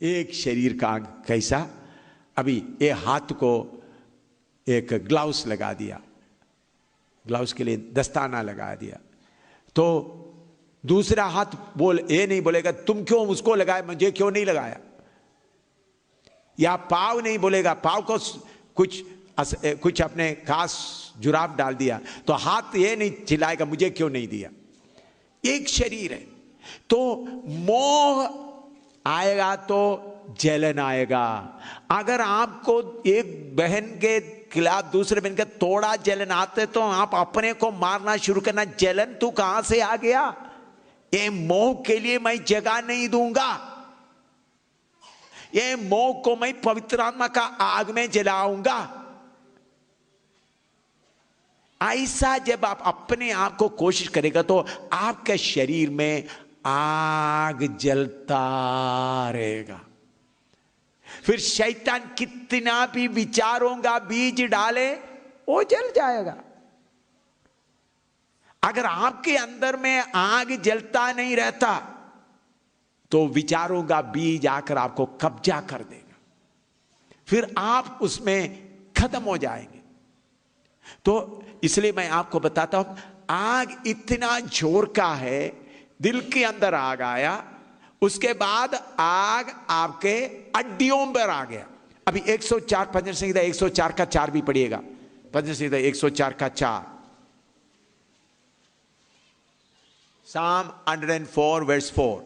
एक शरीर का अंग कैसा, अभी ये हाथ को एक ग्लव्स लगा दिया, ग्लव्स के लिए दस्ताना लगा दिया, तो दूसरा हाथ ये नहीं बोलेगा तुम क्यों उसको लगाया, मुझे क्यों नहीं लगाया। या पाव नहीं बोलेगा, पाव को कुछ अपने खास जुराब डाल दिया, तो हाथ ये नहीं चिल्लाएगा मुझे क्यों नहीं दिया। एक शरीर है, तो मोह आएगा तो जलन आएगा। अगर आपको एक बहन के खिलाफ दूसरे बहन का थोड़ा जलन आते तो आप अपने को मारना शुरू करना, जलन तू कहां से आ गया, ये मोह के लिए मैं जगह नहीं दूंगा, ये मोह को मैं पवित्र आत्मा का आग में जलाऊंगा। ऐसा जब आप अपने आप को कोशिश करेगा तो आपके शरीर में आग जलता रहेगा। फिर शैतान कितना भी विचारों का बीज डाले वो जल जाएगा। अगर आपके अंदर में आग जलता नहीं रहता तो विचारों का बीज आकर आपको कब्जा कर देगा, फिर आप उसमें खत्म हो जाएंगे। तो इसलिए मैं आपको बताता हूं, आग इतना जोर का है, दिल के अंदर आग आया, उसके बाद आग आपके हड्डियों पर आ गया। अभी 104 भजन संहिता 104 का 4 भी पढ़िएगा, भजन संहिता 104 का 4, Psalm 104 verse 4।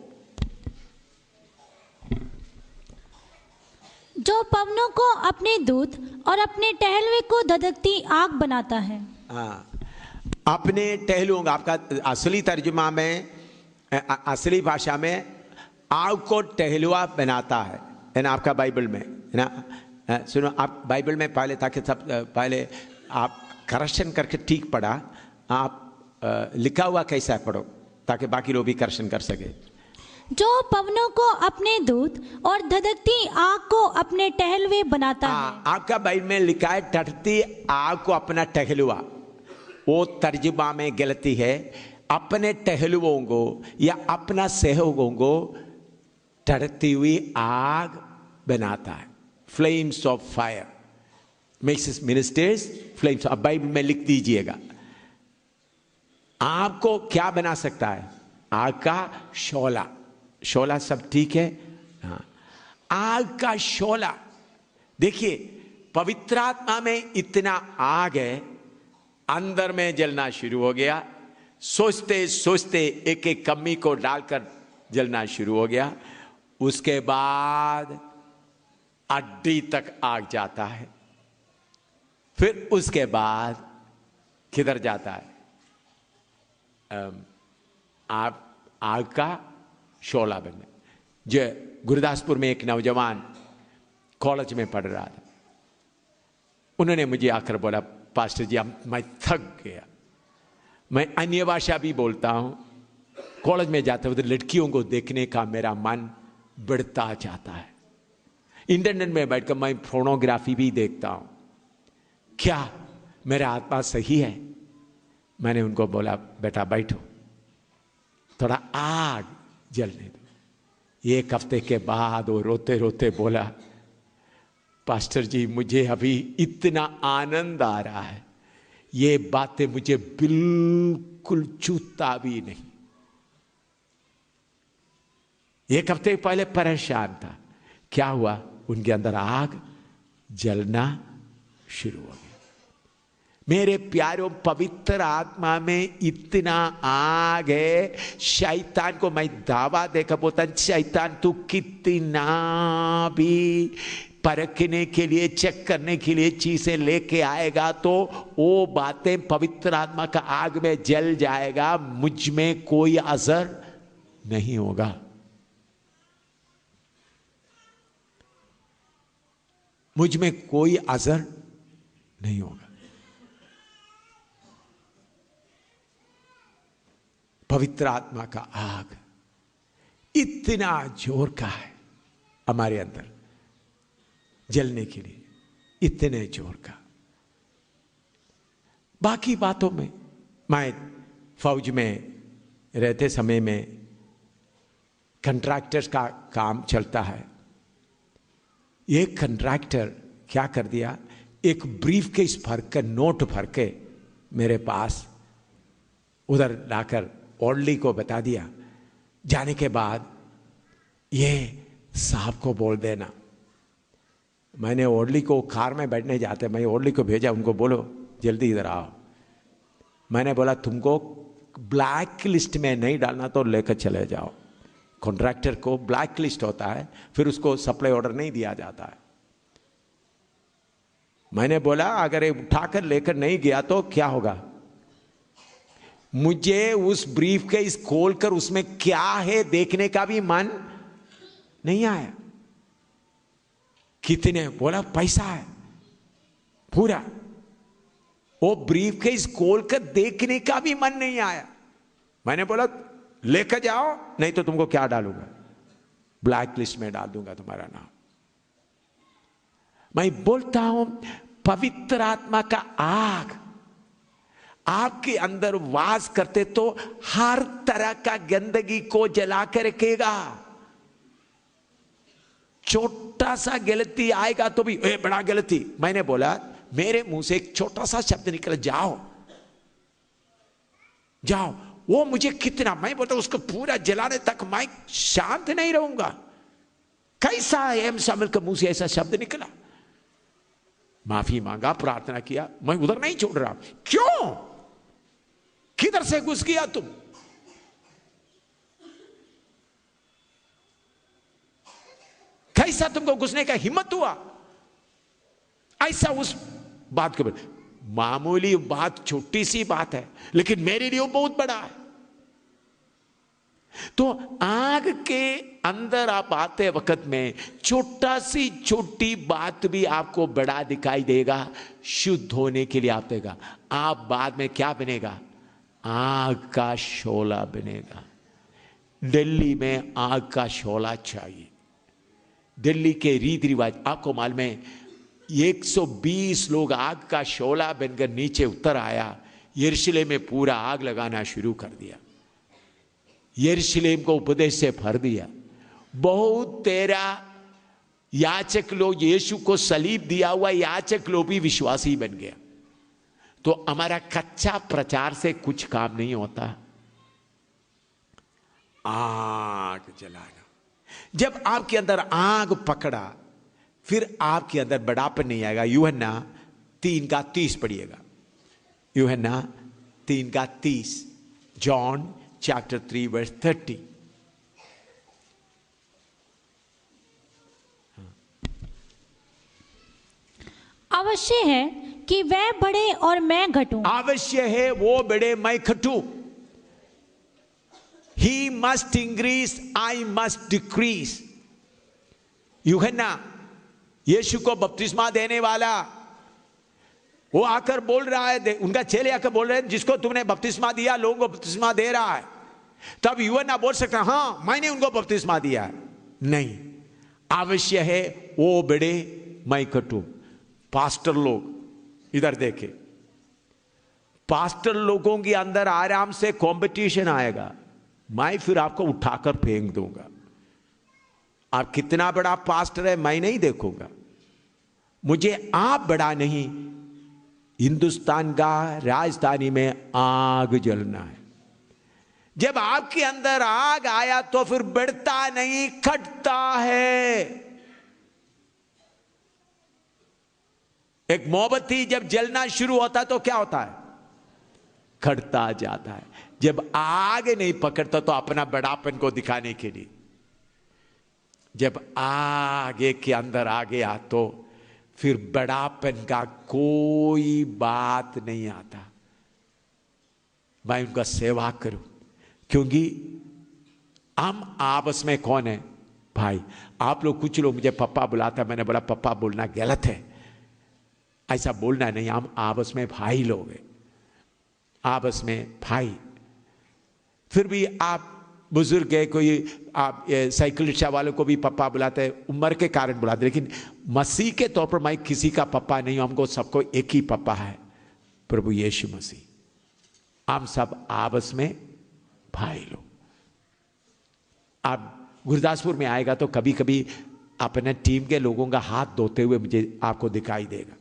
जो पवनों को अपने दूत और अपने टहलुए को धधकती आग बनाता है। हाँ, अपने टहलुओं, आपका असली तर्जुमा में, असली भाषा में आग को टहलुआ बनाता है ना, आपका बाइबल में है ना। सुनो, आप बाइबल में पहले, ताकि सब पहले आप करेक्शन करके ठीक पढ़ा, आप लिखा हुआ कैसा है पढ़ो, ताकि बाकी लोग भी करेक्शन कर सके। जो पवनों को अपने दूत और धधकती आग को अपने टहलुए बनाता है। आपका बाइबल में लिखा है टहलती आग को अपना टहलुआ, वो तर्जुमा में गलती है। अपने टहलुओं को या अपना सहयोगों को टहलती हुई आग बनाता है। Flames of fire makes his ministers flames. अब बाइबल में लिख दीजिएगा, आपको क्या बना सकता है, आग का शोला। शोला सब ठीक है, हाँ, आग का शोला। देखिए, पवित्र आत्मा में इतना आग है, अंदर में जलना शुरू हो गया। सोचते सोचते एक एक कमी को डालकर जलना शुरू हो गया। उसके बाद हड्डी तक आग जाता है। फिर उसके बाद किधर जाता है, आप आग का शोला बनने। जो गुरदासपुर में एक नौजवान कॉलेज में पढ़ रहा था, उन्होंने मुझे आकर बोला, पास्टर जी मैं थक गया, मैं अन्य भाषा भी बोलता हूं, कॉलेज में जाते हुए लड़कियों को देखने का मेरा मन बढ़ता जाता है, इंटरनेट में बैठकर मैं फोर्नोग्राफी भी देखता हूं, क्या मेरा आत्मा सही है? मैंने उनको बोला, बेटा बैठो, थोड़ा आग जलने दो। एक हफ्ते के बाद वो रोते रोते बोला, पास्टर जी मुझे अभी इतना आनंद आ रहा है, ये बातें मुझे बिल्कुल चूता भी नहीं। एक हफ्ते पहले परेशान था, क्या हुआ, उनके अंदर आग जलना शुरू हो गया। मेरे प्यारों, पवित्र आत्मा में इतना आग है, शैतान को मैं दावा देकर बोलता, शैतान तू कितना भी परखने के लिए, चेक करने के लिए चीजें लेके आएगा तो वो बातें पवित्र आत्मा का आग में जल जाएगा, मुझ में कोई असर नहीं होगा। मुझ में कोई असर नहीं होगा। पवित्र आत्मा का आग इतना जोर का है हमारे अंदर जलने के लिए, इतने जोर का। बाकी बातों में, मैं फौज में रहते समय में कंट्रैक्टर्स का काम चलता है, एक कंट्रैक्टर क्या कर दिया, एक ब्रीफ केस भर के, नोट भर के मेरे पास उधर लाकर ओडली को बता दिया। जाने के बाद ये साहब को बोल देना। मैंने ओडली को, कार में बैठने जाते, मैं ओडली को भेजा, उनको बोलो जल्दी इधर आओ। मैंने बोला तुमको ब्लैक लिस्ट में नहीं डालना तो लेकर चले जाओ। कॉन्ट्रैक्टर को ब्लैक लिस्ट होता है, फिर उसको सप्लाई ऑर्डर नहीं दिया जाता है। मैंने बोला अगर ये उठाकर लेकर नहीं गया तो क्या होगा। मुझे उस ब्रीफ के इस खोलकर उसमें क्या है देखने का भी मन नहीं आया। कितने, बोला पैसा है पूरा। वो ब्रीफ के इस खोलकर देखने का भी मन नहीं आया। मैंने बोला लेकर जाओ, नहीं तो तुमको क्या डालूंगा, ब्लैक लिस्ट में डाल दूंगा तुम्हारा नाम। मैं बोलता हूं पवित्र आत्मा का आग आपके अंदर वास करते तो हर तरह का गंदगी को जला कर रखेगा। छोटा सा गलती आएगा तो भी बड़ा गलती। मैंने बोला, मेरे मुंह से एक छोटा सा शब्द निकला, जाओ जाओ, वो मुझे कितना, मैं बोलता उसको पूरा जलाने तक मैं शांत नहीं रहूंगा। कैसा एम शामिल के मुंह से ऐसा शब्द निकला। माफी मांगा, प्रार्थना किया, मैं उधर नहीं छोड़ रहा। क्यों, किधर से घुस गया तुम? कैसा तुमको घुसने का हिम्मत हुआ? ऐसा उस बात के बाद, मामूली बात, छोटी सी बात है, लेकिन मेरे लिए वो बहुत बड़ा है। तो आग के अंदर आप आते वक्त में छोटा सी छोटी बात भी आपको बड़ा दिखाई देगा। शुद्ध होने के लिए आप देगा, आप बाद में क्या बनेगा, आग का शोला बनेगा। दिल्ली में आग का शोला चाहिए। दिल्ली के रीति रिवाज आपको मालूम है, 120 लोग आग का शोला बनकर नीचे उतर आया। यरूशलेम में पूरा आग लगाना शुरू कर दिया। यरूशलेम को उपदेश से भर दिया। बहुत तेरा याचक लोग, यीशु को सलीब दिया हुआ याचक लोग भी विश्वासी बन गया। तो हमारा कच्चा प्रचार से कुछ काम नहीं होता। आग जलाना, जब आपके अंदर आग पकड़ा, फिर आपके अंदर बड़ापन नहीं आएगा। यूहन्ना 3:30 पढ़िएगा। यूहन्ना 3:30, जॉन chapter 3:30। अवश्य है कि वह बढ़े और मैं घटूं। अवश्य है वो बढ़े, मैं घटूं। He must increase, I must decrease। यूहन्ना यीशु को बपतिस्मा देने वाला, वो आकर बोल रहा है, उनका चेले आकर बोल रहे हैं, जिसको तुमने बपतिस्मा दिया लोगों को बपतिस्मा दे रहा है। तब यूहन्ना बोल सकता, हाँ मैंने उनको बपतिस्मा दिया है। नहीं, आवश्यक है वो बढ़े मैं घटूं। पास्टर लोग इधर देखे, पास्टर लोगों के अंदर आराम से कंपटीशन आएगा। मैं फिर आपको उठाकर फेंक दूंगा। आप कितना बड़ा पास्टर है मैं नहीं देखूंगा, मुझे आप बड़ा नहीं, हिंदुस्तान का राजधानी में आग जलना है। जब आपके अंदर आग आया तो फिर बढ़ता नहीं, घटता है। एक मोमबत्ती जब जलना शुरू होता है तो क्या होता है, घटता जाता है। जब आग नहीं पकड़ता तो अपना बड़ापन को दिखाने के लिए, जब आगे के अंदर आ गया तो फिर बड़ापन का कोई बात नहीं आता। मैं उनका सेवा करूं, क्योंकि हम आपस में कौन है भाई। आप लोग, कुछ लोग मुझे पप्पा बुलाता, मैंने बोला पप्पा बोलना गलत है, ऐसा बोलना नहीं। हम आपस में भाई लोग हैं, आपस में भाई। फिर भी आप बुजुर्ग है, कोई आप साइकिल रिक्शा वालों को भी पप्पा बुलाते हैं, उम्र के कारण बुलाते, लेकिन मसीह के तौर पर मैं किसी का पप्पा नहीं हूं। हमको सबको एक ही पप्पा है, प्रभु यीशु मसीह। हम सब आपस में भाई लोग। आप गुरदासपुर में आएगा तो कभी कभी अपने टीम के लोगों का हाथ धोते हुए मुझे आपको दिखाई देगा।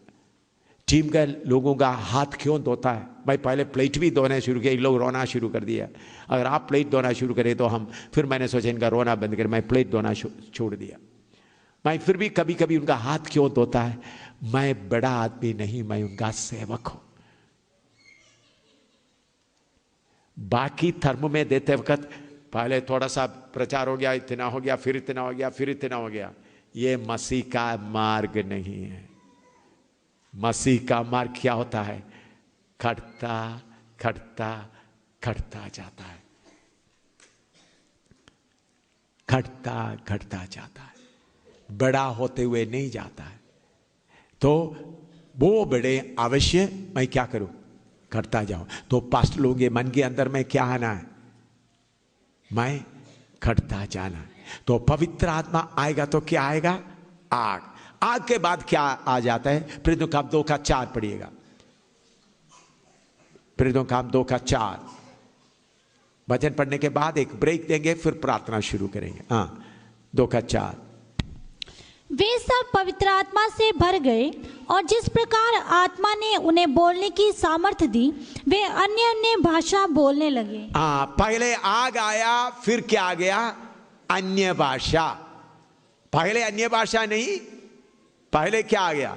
टीम के लोगों का हाथ क्यों धोता है? भाई पहले प्लेट भी धोना शुरू किया, इन लोग रोना शुरू कर दिया। अगर आप प्लेट धोना शुरू करें तो हम, फिर मैंने सोचा इनका रोना बंद कर, मैं प्लेट धोना छोड़ दिया। मैं फिर भी कभी कभी उनका हाथ क्यों धोता है? मैं बड़ा आदमी नहीं, मैं उनका सेवक हूं। बाकी धर्म में देते वक्त पहले थोड़ा सा प्रचार हो गया, इतना हो गया, फिर इतना हो गया, फिर इतना हो गया। ये मसीह का मार्ग नहीं है। मसीह का मार्ग क्या होता है? खड़ता खड़ता खड़ता जाता है, खड़ता खड़ता जाता है, बड़ा होते हुए नहीं जाता है। तो वो बड़े अवश्य मैं क्या करूं? करता जाऊं। तो पास्ट लोग ये मन के अंदर में क्या आना है? मैं खड़ता जाना है। तो पवित्र आत्मा आएगा तो क्या आएगा? आग। आग के बाद क्या आ जाता है? प्रेरितों काम 2:4 पढ़िएगा। प्रेरितों काम 2:4 वचन पढ़ने के बाद एक ब्रेक देंगे, फिर प्रार्थना शुरू करेंगे। 2:4 वे सब पवित्र आत्मा से भर गए और जिस प्रकार आत्मा ने उन्हें बोलने की सामर्थ्य दी, वे अन्य अन्य भाषा बोलने लगे। पहले आग आया, फिर क्या आ गया? अन्य भाषा। पहले अन्य भाषा नहीं, पहले क्या आ गया?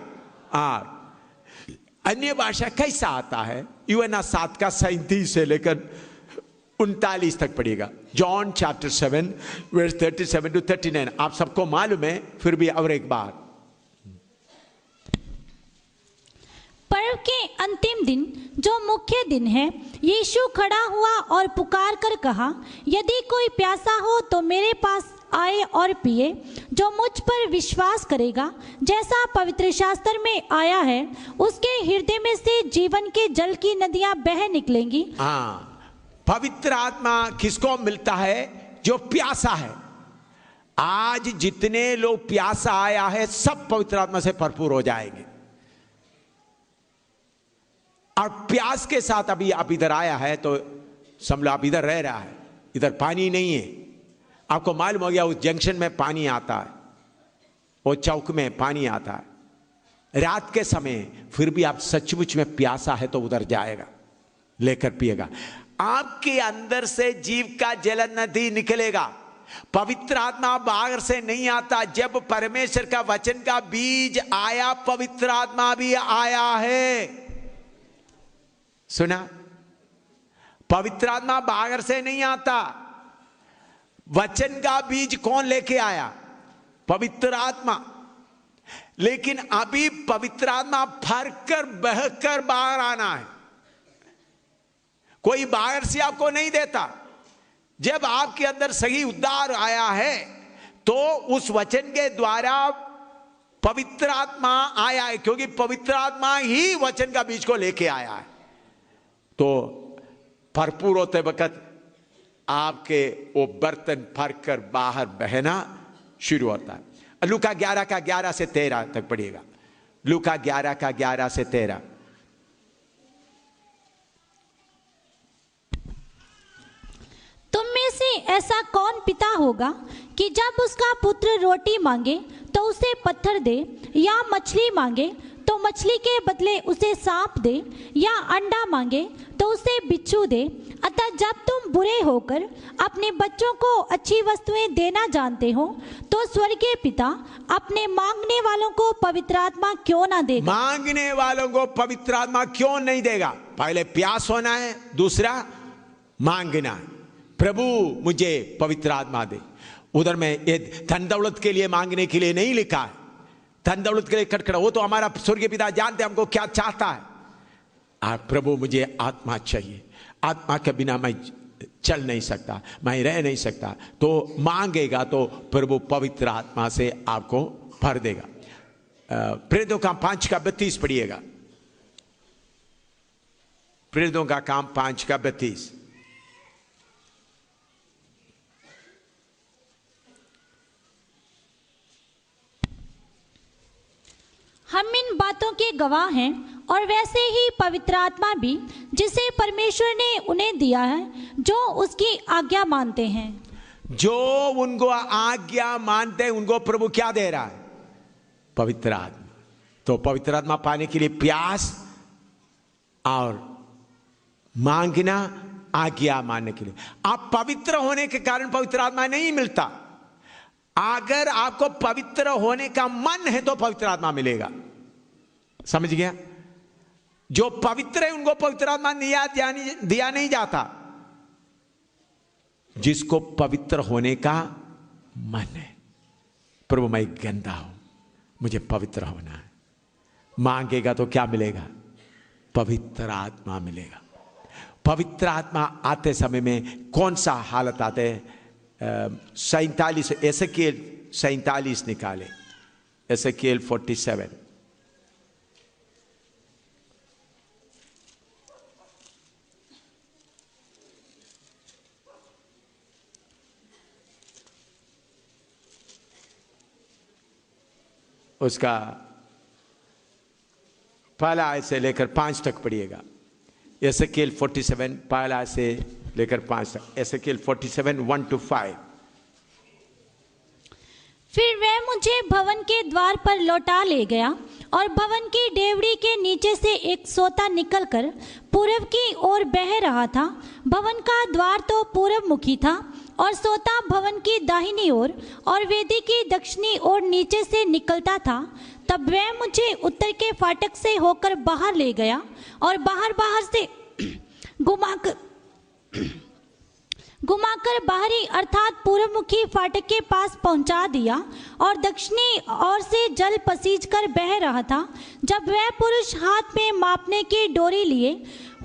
आग। अन्य भाषा कैसा आता है? यूहन्ना 7:37 से लेकर 39 तक पढ़िएगा। John chapter 7 verse 37 to 39। आप सबको मालूम है, फिर भी और एक बार। पर्व के अंतिम दिन, जो मुख्य दिन है, यीशु खड़ा हुआ और पुकार कर कहा, यदि कोई प्यासा हो तो मेरे पास आए और पिए। जो मुझ पर विश्वास करेगा, जैसा पवित्र शास्त्र में आया है, उसके हृदय में से जीवन के जल की नदियां बह निकलेंगी। पवित्र आत्मा किसको मिलता है? जो प्यासा है। आज जितने लोग प्यासा आया है, सब पवित्र आत्मा से भरपूर हो जाएंगे। और प्यास के साथ अभी आप इधर आया है तो समझ लो आप इधर रह रहा है, इधर पानी नहीं है। आपको मालूम हो गया उस जंक्शन में पानी आता है, वो चौक में पानी आता है रात के समय, फिर भी आप सचमुच में प्यासा है तो उधर जाएगा, लेकर पिएगा। आपके अंदर से जीव का जल नदी निकलेगा। पवित्र आत्मा बाहर से नहीं आता। जब परमेश्वर का वचन का बीज आया, पवित्र आत्मा भी आया है। सुना? पवित्र आत्मा बाहर से नहीं आता। वचन का बीज कौन लेके आया? पवित्र आत्मा। लेकिन अभी पवित्र आत्मा भरकर बहकर बाहर आना है। कोई बाहर से आपको नहीं देता। जब आपके अंदर सही उद्धार आया है तो उस वचन के द्वारा पवित्र आत्मा आया है, क्योंकि पवित्र आत्मा ही वचन का बीज को लेके आया है। तो भरपूर होते वक्त आपके वो बर्तन भरकर बाहर बहना शुरू होता है। लूका 11:11 से 13 तक पढ़िएगा। लूका 11:11 से 13। तुम में से ऐसा कौन पिता होगा कि जब उसका पुत्र रोटी मांगे तो उसे पत्थर दे, या मछली मांगे तो मछली के बदले उसे सांप दे, या अंडा मांगे तो उसे बिच्छू दे? अतः जब तुम बुरे होकर अपने बच्चों को अच्छी वस्तुएं देना जानते हो, तो स्वर्गीय पिता अपने मांगने वालों को पवित्र आत्मा क्यों ना देगा? मांगने वालों को पवित्र आत्मा क्यों नहीं देगा? पहले प्यास होना है, दूसरा मांगना है। प्रभु मुझे पवित्र आत्मा दे। उधर में ये धन दौलत के लिए मांगने के लिए नहीं लिखा है। धन दौलत के लिए खटखड़ा, वो तो हमारा स्वर्गीय पिता जानते हमको क्या चाहता है। आप प्रभु मुझे आत्मा चाहिए, आत्मा के बिना मैं चल नहीं सकता, मैं रह नहीं सकता। तो मांगेगा तो प्रभु पवित्र आत्मा से आपको भर देगा। प्रेरितों का 5:32 पढ़िएगा। प्रेरितों का काम 5:32। हम इन बातों के गवाह हैं, और वैसे ही पवित्र आत्मा भी, जिसे परमेश्वर ने उन्हें दिया है, जो उसकी आज्ञा मानते हैं। जो उनको आज्ञा मानते हैं उनको प्रभु क्या दे रहा है? पवित्र आत्मा। तो पवित्र आत्मा पाने के लिए प्यास और मांगना, आज्ञा मानने के लिए। आप पवित्र होने के कारण पवित्र आत्मा नहीं मिलता। अगर आपको पवित्र होने का मन है तो पवित्र आत्मा मिलेगा। समझ गया? जो पवित्र है उनको पवित्र आत्मा दिया नहीं जाता। जिसको पवित्र होने का मन है, प्रभु मैं गंदा हूं, मुझे पवित्र होना है, मांगेगा तो क्या मिलेगा? पवित्र आत्मा मिलेगा। पवित्र आत्मा आते समय में कौन सा हालत आते हैं? 47 एसेकिएल 47 निकाले, एसेकिएल 47। उसका पहला आयत से लेकर 5 तक पढ़िएगा। एसेकिएल 47 पहला आयत से लेकर 5 तक। एसेकिएल 47 1 to 5। फिर वह मुझे भवन के द्वार पर लौटा ले गया और भवन की डेवढ़ी के नीचे से एक सोता निकलकर पूर्व की ओर बह रहा था। भवन का द्वार तो पूर्व मुखी था और सोता भवन की दाहिनी ओर और वेदी की दक्षिणी ओर नीचे से निकलता था। तब वह मुझे उत्तर के फाटक से होकर बाहर ले गया और बाहर से घुमाकर बाहरी अर्थात पूर्वमुखी फाटक के पास पहुंचा दिया और दक्षिणी ओर से जल पसीज कर बह रहा था। जब वह पुरुष हाथ में मापने की डोरी लिए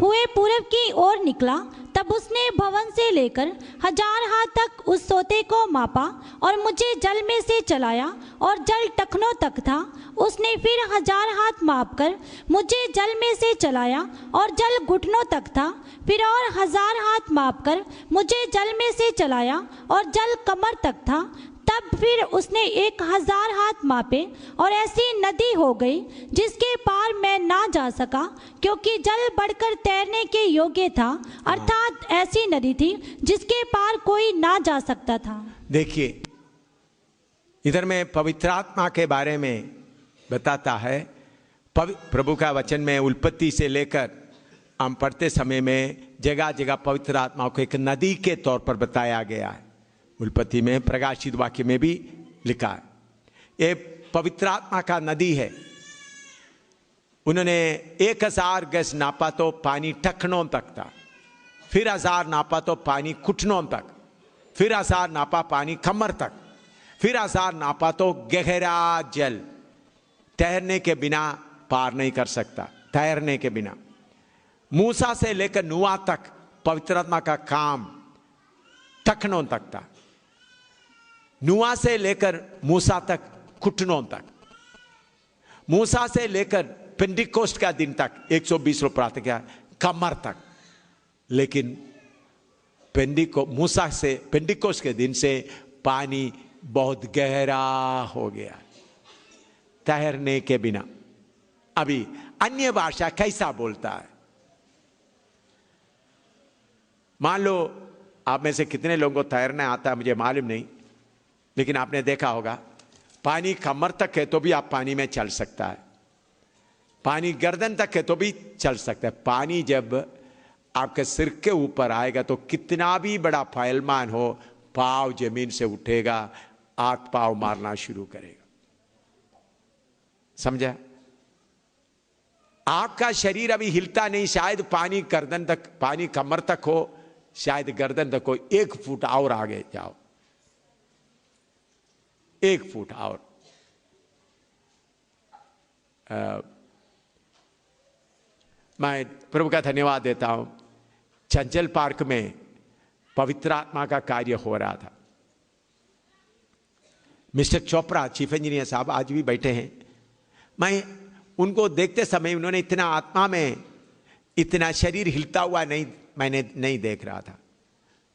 हुए पूर्व की ओर निकला, तब उसने भवन से लेकर 1000 हाथ तक उस सोते को मापा और मुझे जल में से चलाया और जल टखनों तक था। उसने फिर 1000 हाथ मापकर मुझे जल में से चलाया और जल घुटनों तक था। फिर और 1000 हाथ मापकर मुझे जल में से चलाया और जल कमर तक था। तब फिर उसने 1000 हाथ मापे और ऐसी नदी हो गई जिसके पार मैं ना जा सका, क्योंकि जल बढ़कर तैरने के योग्य था। अर्थात ऐसी नदी थी जिसके पार कोई ना जा सकता था। देखिए, इधर में पवित्र आत्मा के बारे में बताता है। प्रभु का वचन में उत्पत्ति से लेकर हम पढ़ते समय में जगह जगह पवित्र आत्मा को एक नदी के तौर पर बताया गया है। उत्पत्ति में, प्रकाशित वाक्य में भी लिखा है। ये पवित्र आत्मा का नदी है। उन्होंने 1000 गज नापा तो पानी टखनों तक था। फिर 1000 नापा तो पानी घुटनों तक। फिर 1000 नापा पानी कमर तक। फिर 1000 नापा तो गहरा जल, तैरने के बिना पार नहीं कर सकता। तैरने के बिना मूसा से लेकर नूह तक पवित्र आत्मा का काम टखनों तक था। नूह से लेकर मूसा तक घुटनों तक। मूसा से लेकर पेंटिकोस्ट का दिन तक 120 रोज प्रार्थना किया, कमर तक। लेकिन मूसा से पेंटिकोस्ट के दिन से पानी बहुत गहरा हो गया, तैरने के बिना। अभी अन्य भाषा कैसा बोलता है? मान लो आप में से कितने लोगों को तैरना आता है मुझे मालूम नहीं, लेकिन आपने देखा होगा पानी कमर तक है तो भी आप पानी में चल सकता है, पानी गर्दन तक है तो भी चल सकता है। पानी जब आपके सिर के ऊपर आएगा तो कितना भी बड़ा फैलमान हो, पाव जमीन से उठेगा, हाथ पाव मारना शुरू करेगा। समझा? आपका शरीर अभी हिलता नहीं, शायद पानी गर्दन तक, पानी कमर तक हो, शायद गर्दन तक हो। 1 फुट और आगे जाओ, 1 फुट और। मैं प्रभु का धन्यवाद देता हूं। चंचल पार्क में पवित्र आत्मा का कार्य हो रहा था। मिस्टर चोपड़ा, चीफ इंजीनियर साहब, आज भी बैठे हैं। मैं उनको देखते समय उन्होंने इतना आत्मा में, इतना शरीर हिलता हुआ मैंने नहीं देख रहा था।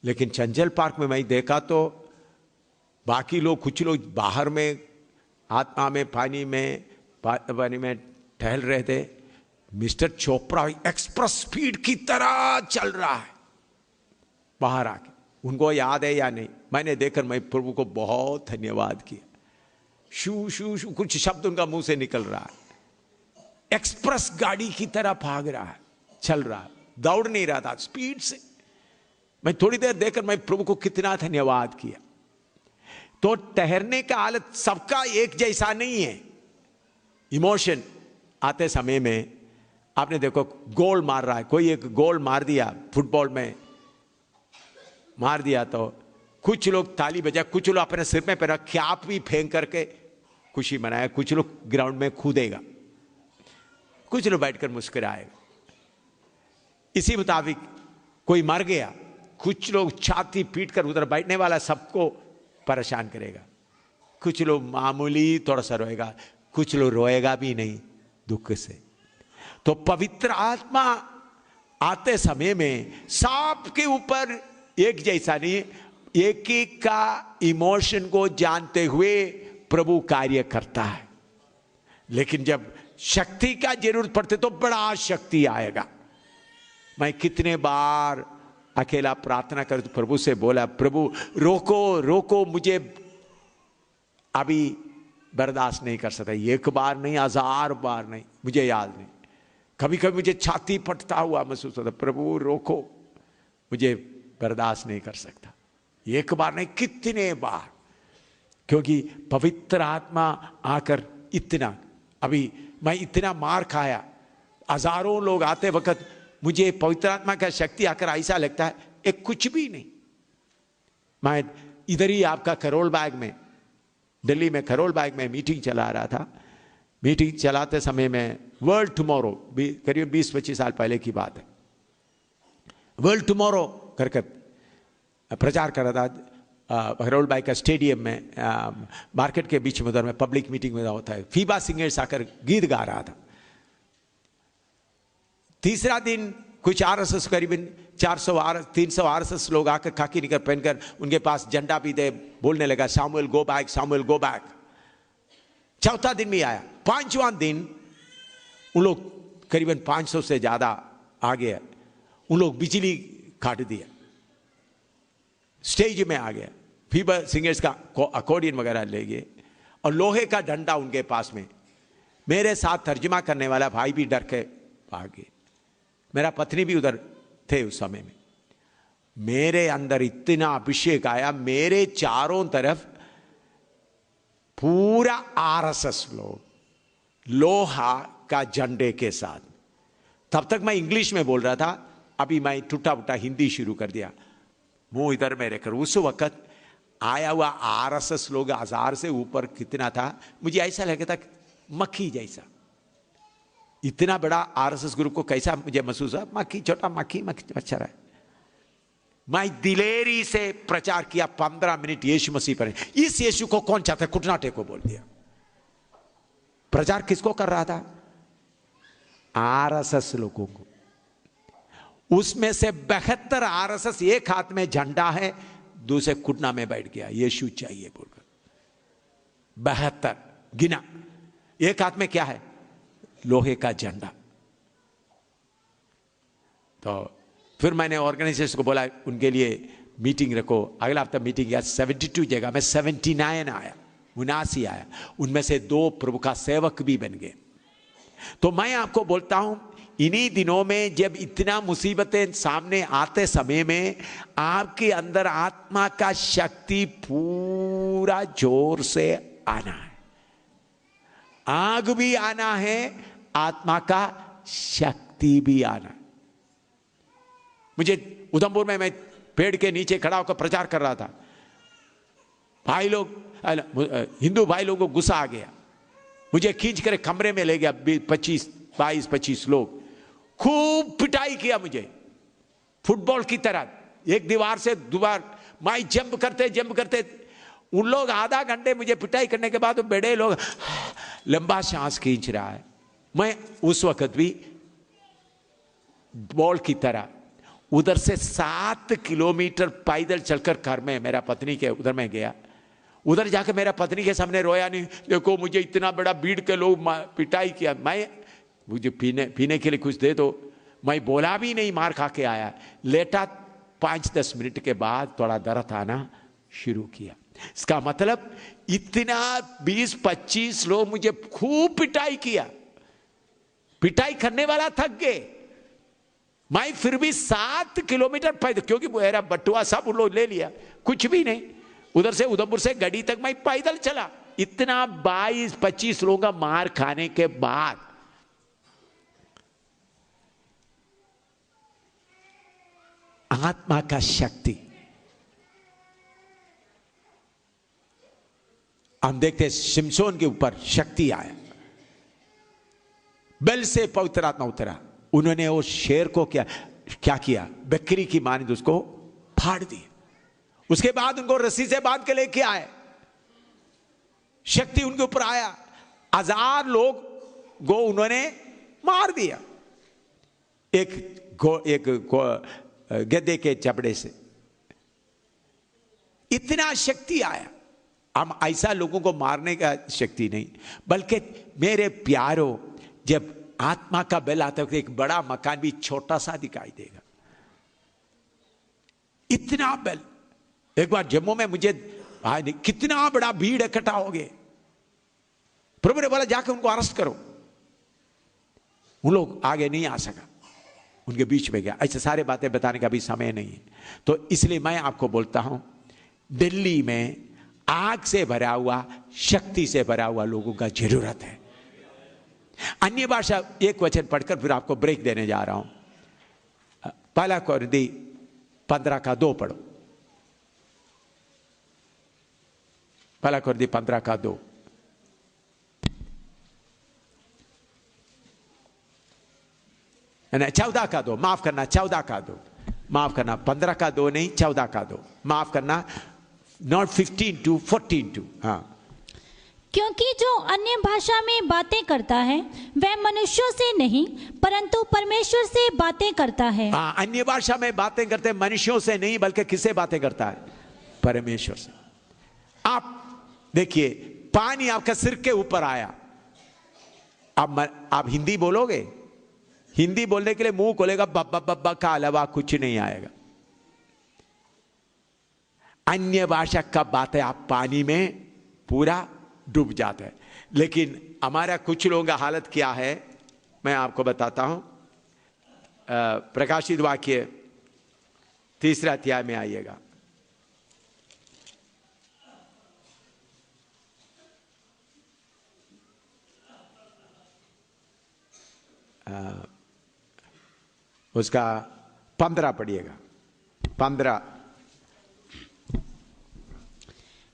लेकिन चंचल पार्क में मैं देखा तो बाकी लोग, कुछ लोग बाहर में आत्मा में पानी में टहल रहे थे। मिस्टर चोपड़ा एक्सप्रेस स्पीड की तरह चल रहा है बाहर आके। उनको याद है या नहीं, मैंने देखकर मैं प्रभु को बहुत धन्यवाद किया। शू शू शू कुछ शब्द उनका मुंह से निकल रहा है, एक्सप्रेस गाड़ी की तरह भाग रहा है, चल रहा है, दौड़ नहीं रहा था, स्पीड से। मैं थोड़ी देर देखकर मैं प्रभु को कितना धन्यवाद किया। तो ठहरने का हालत सबका एक जैसा नहीं है। इमोशन आते समय में आपने देखो, गोल मार रहा है कोई, एक गोल मार दिया फुटबॉल में, मार दिया तो कुछ लोग ताली बजा, कुछ लोग अपने सिर में पैर कैप भी फेंक करके खुशी मनाया, कुछ लोग ग्राउंड में कूदेगा, कुछ लोग बैठकर मुस्कुराएगा। इसी मुताबिक कोई मर गया, कुछ लोग छाती पीट कर उधर बैठने वाला सबको परेशान करेगा, कुछ लोग मामूली थोड़ा सा रोएगा, कुछ लोग रोएगा भी नहीं दुख से। तो पवित्र आत्मा आते समय में सबके ऊपर एक जैसा नहीं, एक एक का इमोशन को जानते हुए प्रभु कार्य करता है। लेकिन जब शक्ति का जरूरत पड़ते तो बड़ा शक्ति आएगा। मैं कितने बार अकेला प्रार्थना कर प्रभु से बोला, प्रभु रोको रोको, मुझे अभी बर्दाश्त नहीं कर सकता। एक बार नहीं, 1000 बार नहीं, मुझे याद नहीं। कभी कभी मुझे छाती फटता हुआ महसूस होता, प्रभु रोको, मुझे बर्दाश्त नहीं कर सकता। एक बार नहीं, कितने बार, क्योंकि पवित्र आत्मा आकर इतना, अभी मैं इतना मार खाया, हजारों लोग आते वक्त मुझे पवित्र आत्मा का शक्ति आकर ऐसा लगता है एक कुछ भी नहीं। मैं इधर ही आपका करोल बाग में, दिल्ली में करोल बाग में मीटिंग चला रहा था। मीटिंग चलाते समय में वर्ल्ड टुमारो, करीब 20-25 साल पहले की बात है, वर्ल्ड टुमारो करके प्रचार कर रहा था करोल बाग का स्टेडियम में, मार्केट के बीच में, उधर में पब्लिक मीटिंग में होता है। फीबा सिंगर्स आकर गीत गा रहा था। तीसरा दिन कुछ आरएसएस, करीबन 300 आरएसएस लोग आकर खाकी निकर पहनकर उनके पास झंडा भी दे, बोलने लगा Samuel go back, Samuel go back. चौथा दिन भी आया। पांचवां दिन उन लोग करीबन 500 से ज्यादा आ गया, उन लोग बिजली काट दिया, स्टेज में आ गया, फीबर सिंगर्स का अकॉर्डियन वगैरह ले गए और लोहे का डंडा उनके पास में। मेरे साथ तर्जुमा करने वाला भाई भी डर के भाग गए, मेरा पत्नी भी उधर थे उस समय में। मेरे अंदर इतना अभिषेक आया, मेरे चारों तरफ पूरा आरएसएस लोग लोहा का झंडे के साथ। तब तक मैं इंग्लिश में बोल रहा था, अभी मैं टूटा फूटा हिंदी शुरू कर दिया, मुंह इधर में रहकर। उस वक्त आया हुआ आरएसएस लोग 1000 से ऊपर कितना था, मुझे ऐसा लगा था मक्खी जैसा। इतना बड़ा आरएसएस ग्रुप को कैसा मुझे महसूस हुआ, मक्खी, छोटा मक्खी मच्छर है। मैं दिलेरी से प्रचार किया 15 मिनट यीशु मसीह पर। इस यीशु को कौन चाहता है, कुटना टेको बोल दिया। प्रचार किसको कर रहा था? आरएसएस लोगों को। उसमें से 72 आरएसएस, एक हाथ में झंडा है, दूसरे कुटना में बैठ गया, यीशु चाहिए बोलकर। 72 गिना, एक हाथ में क्या है? लोहे का झंडा। तो फिर मैंने ऑर्गेनाइजेशन को बोला उनके लिए मीटिंग रखो। अगला हफ्ता मीटिंग किया, 72 जगह में 79 आया, 79 आया। उनमें से 2 प्रभु का सेवक भी बन गए। तो मैं आपको बोलता हूं, इन्हीं दिनों में जब इतना मुसीबतें सामने आते समय में आपके अंदर आत्मा का शक्ति पूरा जोर से आना है, आग भी आना है, आत्मा का शक्ति भी आना। मुझे उधमपुर में, मैं पेड़ के नीचे खड़ा होकर प्रचार कर रहा था, भाई लोग, हिंदू भाई लोगों को गुस्सा आ गया, मुझे खींच कर कमरे में ले गया। 22-25 लोग, खूब पिटाई किया मुझे फुटबॉल की तरह, एक दीवार से दीवार। मैं जंप करते उन लोग आधा घंटे मुझे पिटाई करने के बाद बड़े लोग लंबा सांस खींच रहा है। मैं उस वक्त भी बॉल की तरह उधर से 7 किलोमीटर पैदल चलकर घर में मेरा पत्नी के उधर में गया। उधर जाकर मेरा पत्नी के सामने रोया नहीं, देखो मुझे इतना बड़ा भीड़ के लोग पिटाई किया, मैं मुझे पीने के लिए कुछ दे दो। मैं बोला भी नहीं, मार खा के आया, लेटा 5-10 मिनट के बाद थोड़ा दर्द आना शुरू किया। इसका मतलब इतना 20-25 लोग मुझे खूब पिटाई किया, पिटाई करने वाला थक गए। मैं फिर भी 7 किलोमीटर पैदल, क्योंकि मेरा बटुआ सब उन लोग ले लिया, कुछ भी नहीं, उधर से उधमपुर से गढ़ी तक मैं पैदल चला। इतना 22-25 लोगों का मार खाने के बाद आत्मा का शक्ति हम देखते हैं, शिमशोन के ऊपर शक्ति आया, बल से पवित्र आत्मा उतरा। उन्होंने वो शेर को क्या किया, बकरी की मानिंद उसको फाड़ दिया। उसके बाद उनको रस्सी से बांध के लेके आए, शक्ति उनके ऊपर आया। 1000 लोग को उन्होंने मार दिया एक गधे के चपड़े से। इतना शक्ति आया। हम ऐसा लोगों को मारने का शक्ति नहीं, बल्कि मेरे प्यारों, जब आत्मा का बल आता है तो एक बड़ा मकान भी छोटा सा दिखाई देगा। इतना बल। एक बार जम्मू में मुझे कितना बड़ा भीड़ इकट्ठा हो गए, प्रभु ने बोला जाकर उनको अरेस्ट करो। उन लोग आगे नहीं आ सका, उनके बीच में गया। ऐसे सारे बातें बताने का भी समय नहीं है, तो इसलिए मैं आपको बोलता हूं, दिल्ली में आग से भरा हुआ, शक्ति से भरा हुआ लोगों का जरूरत है। अन्य भाषा एक वचन पढ़कर फिर आपको ब्रेक देने जा रहा हूं। पहला कोरिन्थी 15:2 पढ़ो। पहला कोरिन्थी 15:2। नहीं, 14:2, माफ करना, 14:2, माफ करना, 15:2 नहीं, 14:2, माफ करना, नॉट 15:2, 14:2। हाँ, क्योंकि जो अन्य भाषा में बातें करता है वह मनुष्यों से नहीं परंतु परमेश्वर से बातें करता है। हाँ, अन्य भाषा में बातें करते मनुष्यों से नहीं बल्कि किससे बातें करता है, परमेश्वर से। आप देखिए, पानी आपका सिर के ऊपर आया, अब आप हिंदी बोलोगे, हिंदी बोलने के लिए मुंह खोलेगा, बब्बा बब्बा का अलावा कुछ नहीं आएगा। अन्य भाषा का बातें आप पानी में पूरा डूब जाते हैं। लेकिन हमारा कुछ लोगों का हालत क्या है, मैं आपको बताता हूं। प्रकाशित वाक्य 3 अध्याय में आइएगा। उसका 15 पढ़िएगा। 15।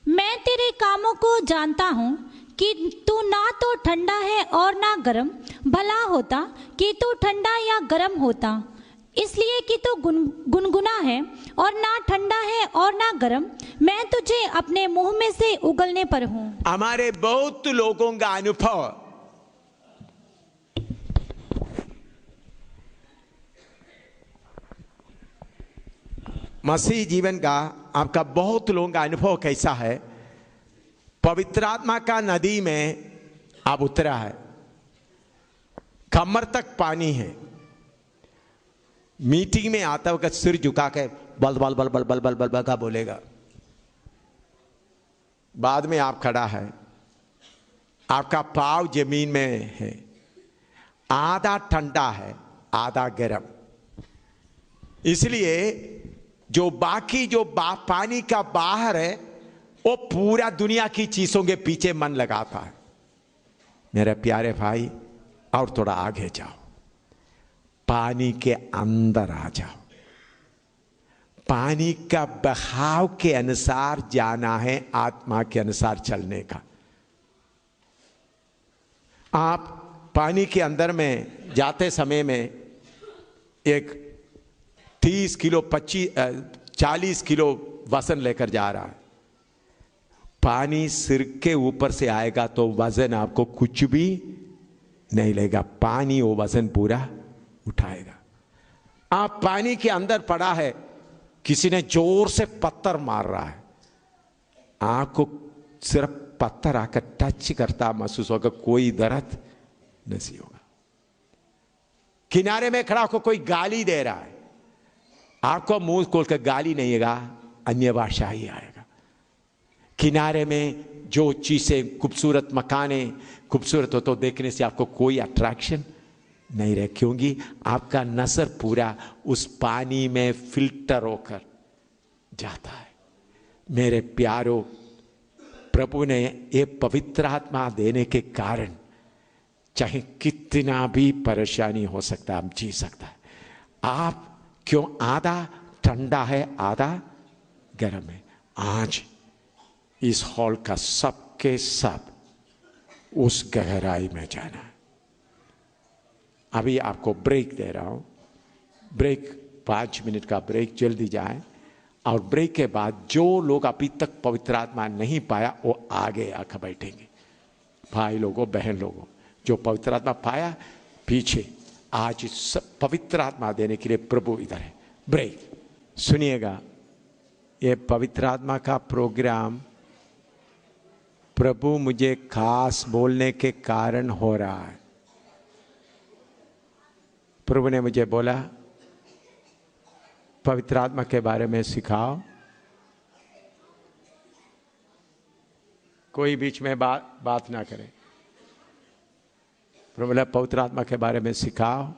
मैं तेरे कामों को जानता हूँ कि तू ना तो ठंडा है और ना गर्म। भला होता कि तू ठंडा या गर्म होता। इसलिए कि तू गुनगुना है और ना ठंडा है और ना गर्म, मैं तुझे अपने मुंह में से उगलने पर हूँ। हमारे बहुत लोगों का अनुभव, मसीह जीवन का आपका बहुत लोगों का अनुभव कैसा है, पवित्र आत्मा का नदी में आप उतरा है, कमर तक पानी है, मीटिंग में आता होगा सिर झुका के बल बल बल बल बल बल बल बल का बोलेगा। बाद में आप खड़ा है, आपका पाँव जमीन में है, आधा ठंडा है आधा गर्म। इसलिए जो बाकी जो पानी का बाहर है वो पूरा दुनिया की चीजों के पीछे मन लगाता है। मेरे प्यारे भाई, और थोड़ा आगे जाओ, पानी के अंदर आ जाओ, पानी का बहाव के अनुसार जाना है, आत्मा के अनुसार चलने का। आप पानी के अंदर में जाते समय में एक 30 किलो 40 किलो वजन लेकर जा रहा है, पानी सिर के ऊपर से आएगा तो वजन आपको कुछ भी नहीं लेगा, पानी वो वजन पूरा उठाएगा। आप पानी के अंदर पड़ा है, किसी ने जोर से पत्थर मार रहा है, आपको सिर्फ पत्थर आकर टच करता महसूस होगा, कोई दर्द नहीं होगा। किनारे में खड़ा होकर कोई गाली दे रहा है, आपको मुंह खोलकर गाली नहीं आएगा, अन्य भाषा ही आएगा। किनारे में जो चीजें खूबसूरत मकाने खूबसूरत हो तो देखने से आपको कोई अट्रैक्शन नहीं रहे, क्योंकि आपका नजर पूरा उस पानी में फिल्टर होकर जाता है। मेरे प्यारो, प्रभु ने ये पवित्र आत्मा देने के कारण चाहे कितना भी परेशानी हो सकता है, हम जी सकता है। आप क्यों, आधा ठंडा है आधा गर्म है। आज इस हॉल का सबके सब उस गहराई में जाना है। अभी आपको ब्रेक दे रहा हूं, ब्रेक 5 मिनट का ब्रेक, जल्दी जाए। और ब्रेक के बाद जो लोग अभी तक पवित्र आत्मा नहीं पाया वो आगे आकर बैठेंगे। भाई लोगों, बहन लोगों, जो पवित्र आत्मा पाया पीछे, आज पवित्र आत्मा देने के लिए प्रभु इधर है। ब्रेक सुनिएगा, ये पवित्र आत्मा का प्रोग्राम प्रभु मुझे खास बोलने के कारण हो रहा है। प्रभु ने मुझे बोला पवित्र आत्मा के बारे में सिखाओ। कोई बीच में बात ना करे। प्रभु बोला पवित्र आत्मा के बारे में सिखाओ,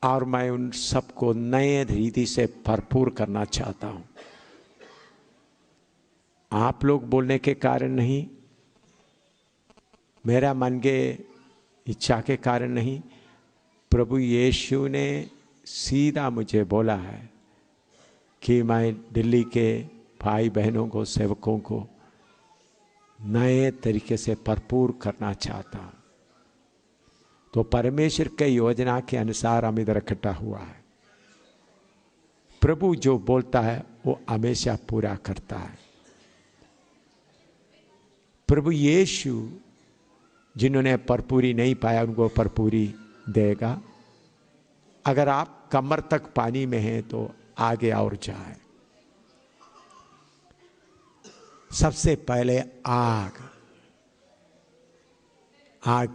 और मैं उन सबको नए रीति से भरपूर करना चाहता हूं। आप लोग बोलने के कारण नहीं, मेरा मन के इच्छा के कारण नहीं, प्रभु यीशु ने सीधा मुझे बोला है कि मैं दिल्ली के भाई बहनों को, सेवकों को नए तरीके से भरपूर करना चाहता हूं। तो परमेश्वर के योजना के अनुसार हम इधर इकट्ठा हुआ है। प्रभु जो बोलता है वो हमेशा पूरा करता है। प्रभु यीशु जिन्होंने भरपूरी नहीं पाया उनको भरपूरी देगा। अगर आप कमर तक पानी में हैं तो आगे और जाए। सबसे पहले आग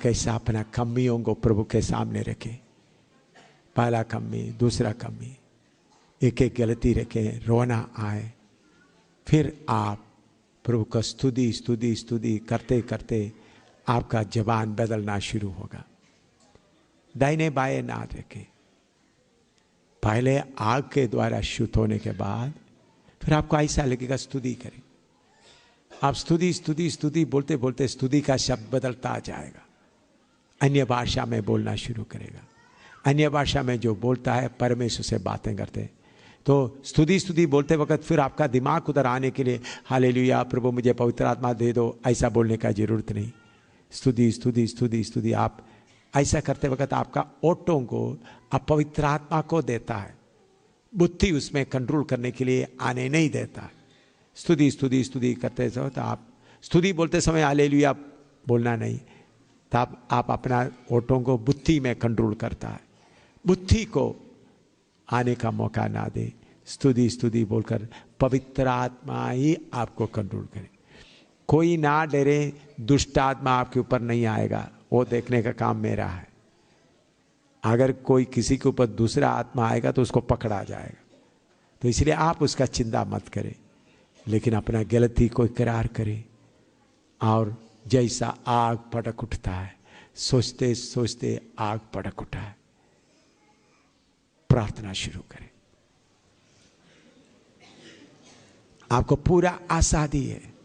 कैसा अपना कमियों को प्रभु के सामने रखे। पहला कमी, दूसरा कमी, एक एक गलती रखे, रोना आए, फिर आप प्रभु का स्तुति स्तुति स्तुति करते करते आपका जबान बदलना शुरू होगा। दाहिने बाएं ना रखे। पहले आग के द्वारा शुद्ध होने के बाद फिर आपको ऐसा लगेगा स्तुति करें। आप स्तुति स्तुति स्तुति बोलते बोलते स्तुति का शब्द बदलता जाएगा। अन्य भाषा में बोलना शुरू करेगा। अन्य भाषा में जो बोलता है परमेश्वर से बातें करते, तो स्तुति स्तुति बोलते वक्त फिर आपका दिमाग उधर आने के लिए हालेलुया प्रभु मुझे पवित्र आत्मा दे दो, ऐसा बोलने का जरूरत नहीं। स्तुति स्तुति स्तुति स्तुति आप ऐसा करते वक्त आपका ओटों को आप पवित्र आत्मा को देता है। बुद्धि उसमें कंट्रोल करने के लिए आने नहीं देता है। स्तुति स्तुति स्तुति करते समय तो आप स्तुति बोलते समय हालेलुया बोलना नहीं, तब आप अपना ओटों को बुद्धि में कंट्रोल करता है। बुद्धि को आने का मौका ना दे। स्तुति स्तुति बोलकर पवित्र आत्मा ही आपको कंट्रोल करे। कोई ना डरे, दुष्ट आत्मा आपके ऊपर नहीं आएगा, वो देखने का काम मेरा है। अगर कोई किसी के ऊपर दूसरा आत्मा आएगा तो उसको पकड़ा जाएगा। तो इसलिए आप उसका चिंता मत करें, लेकिन अपना गलती को इकरार करें। और जैसा आग भड़क उठता है, सोचते सोचते आग भड़क उठा है, प्रार्थना शुरू करें। आपको पूरा आजादी है।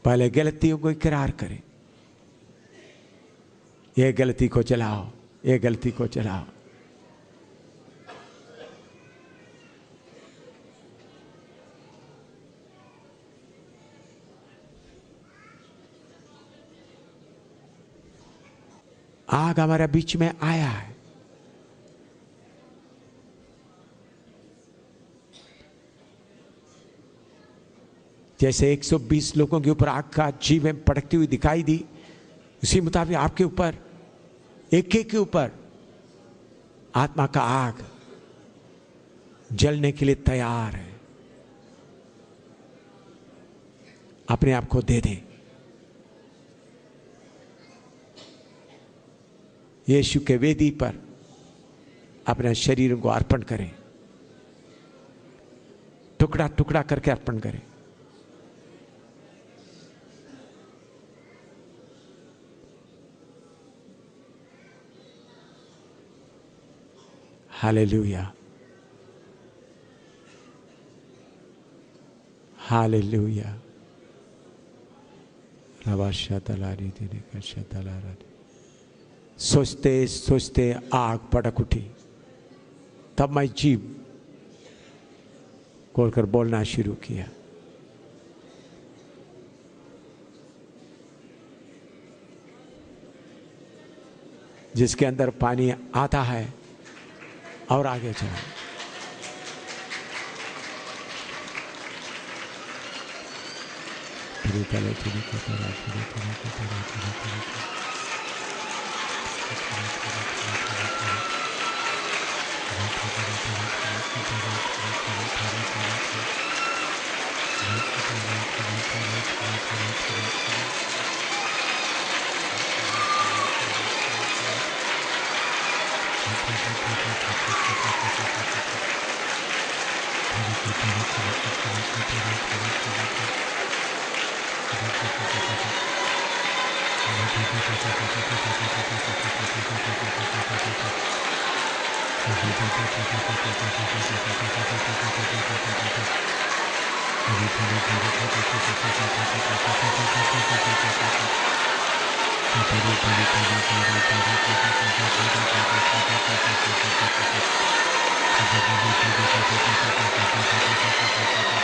पहले गलतियों को इकरार करें। ये गलती को चलाओ, ये गलती को चलाओ। आग हमारे बीच में आया है। जैसे 120 लोगों के ऊपर आग का जीव पड़कती हुई दिखाई दी, उसी मुताबिक आपके ऊपर एक एक के ऊपर आत्मा का आग जलने के लिए तैयार है। अपने आप को दे दें, यीशु के वेदी पर अपने शरीर को अर्पण करें, टुकड़ा टुकड़ा करके अर्पण करें। Hallelujah, hallelujah. सोचते सोचते आग भड़क उठी। तब मैं जीभ खोलकर बोलना शुरू किया। जिसके अंदर पानी आता है और आगे चला।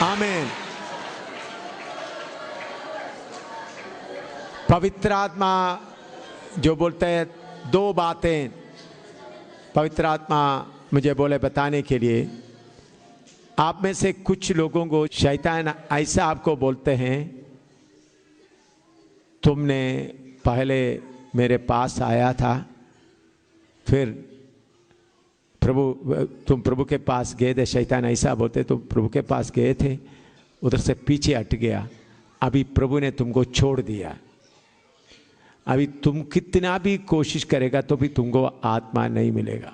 आमीन। पवित्र आत्मा जो बोलते हैं, दो बातें पवित्र आत्मा मुझे बोले बताने के लिए। आप में से कुछ लोगों को शैतान ऐसा आपको बोलते हैं, तुमने पहले मेरे पास आया था, फिर तुम प्रभु के पास गए थे। शैतान ऐसा बोलते, तुम प्रभु के पास गए थे, उधर से पीछे हट गया, अभी प्रभु ने तुमको छोड़ दिया। अभी तुम कितना भी कोशिश करेगा तो भी तुमको आत्मा नहीं मिलेगा।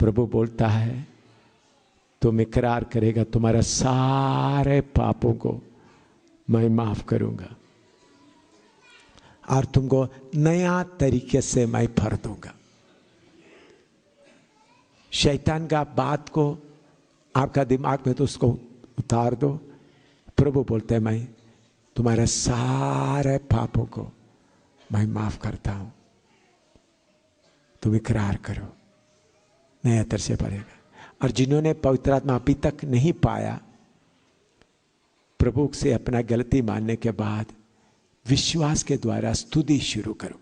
प्रभु बोलता है तुम इकरार करेगा, तुम्हारा सारे पापों को मैं माफ करूंगा और तुमको नया तरीके से मैं भर दूंगा। शैतान का बात को आपका दिमाग में तो उसको उतार दो। प्रभु बोलते हैं मैं तुम्हारे सारे पापों को मैं माफ करता हूं, तुम इकरार करो, नया तरह से पड़ेगा। और जिन्होंने पवित्र आत्मा अभी तक नहीं पाया, प्रभु से अपना गलती मानने के बाद विश्वास के द्वारा स्तुति शुरू करो।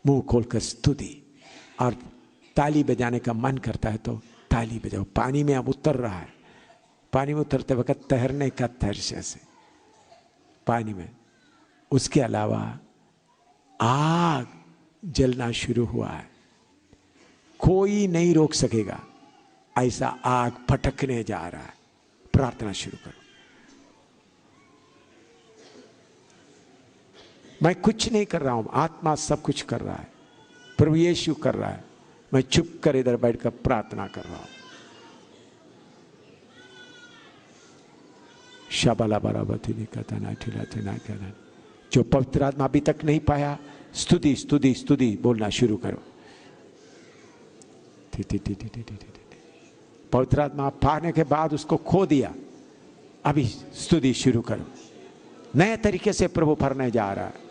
मुंह खोलकर स्तुति, और ताली बजाने का मन करता है तो ताली बजाओ। पानी में अब उतर रहा है, पानी में उतरते वक्त तैरने का तैरने से पानी में। उसके अलावा आग जलना शुरू हुआ है, कोई नहीं रोक सकेगा, ऐसा आग फटकने जा रहा है। प्रार्थना शुरू करो। मैं कुछ नहीं कर रहा हूं, आत्मा सब कुछ कर रहा है, प्रभु यीशु कर रहा है। मैं चुप कर इधर बैठकर प्रार्थना कर रहा हूं। शाबाला बराबती नहीं कहता ना ठिलाते ना कहना। जो पवित्र आत्मा अभी तक नहीं पाया, स्तुति स्तुति स्तुति बोलना शुरू करो। पवित्र आत्मा पाने के बाद उसको खो दिया, अभी स्तुति शुरू करो। नए तरीके से प्रभु भरने जा रहा है।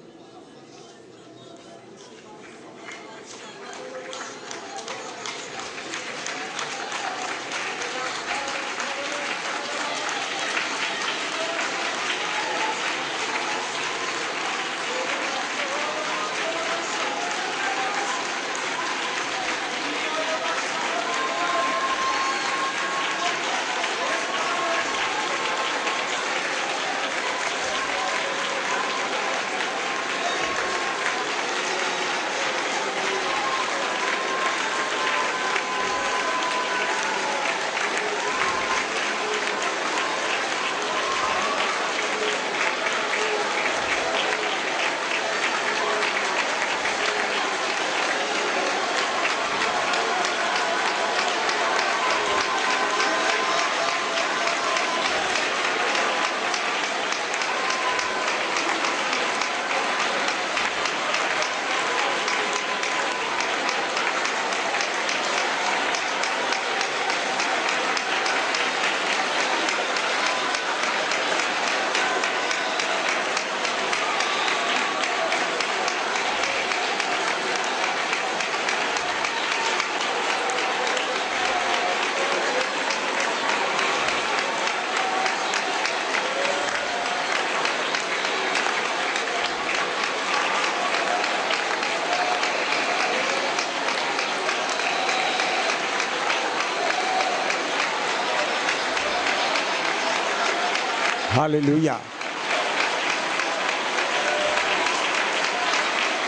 Hallelujah,